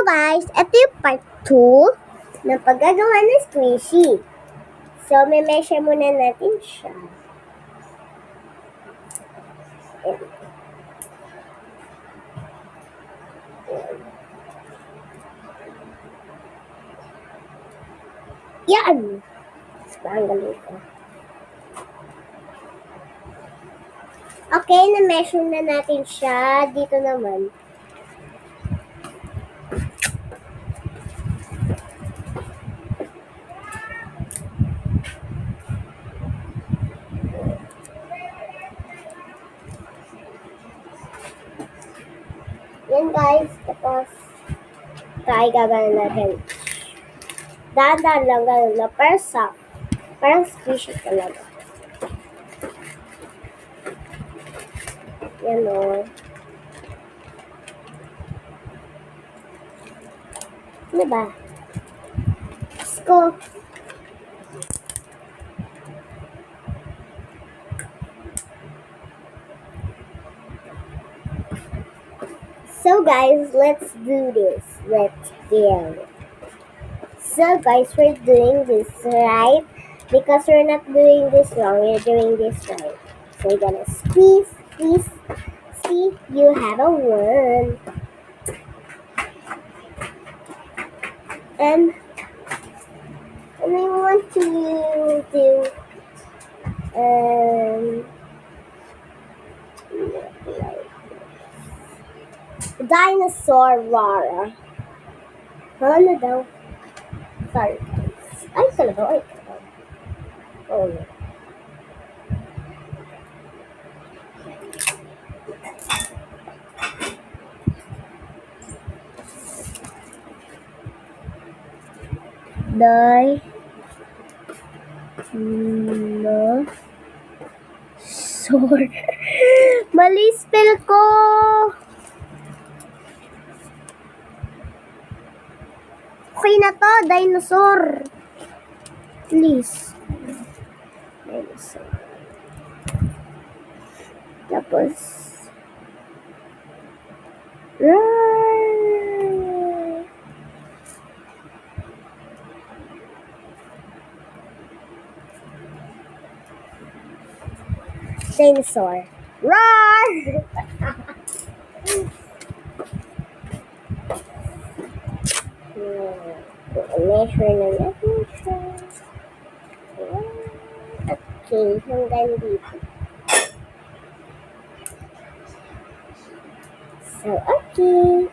guys, ito yung part 2 ng paggagawa ng squishy. So, may measure muna natin siya. Yan! Tanggalin ko. Okay, na-measure na natin siya. Dito naman. Yan guys, tapos tayo gagawin natin. Dahan-dahan lang ganun na parang squishy talaga. Yan o. Ano ba? Let's go. So guys, let's do this. Let's do it. So guys, we're doing this right because we're not doing this wrong. We're doing this right. So you're gonna squeeze. See, you have a 1. And I want to do dinosaur Rara. Ano daw? Sorry guys. Ay, talaga. Ay, talaga. Oh, no. Dinosaur. Mali spell ko. Okay na to, dinosaur. Please. Dinosaur. Tapos. Dinosaur. Roar! Measure na natin siya. Okay, hanggang dito. So, okay.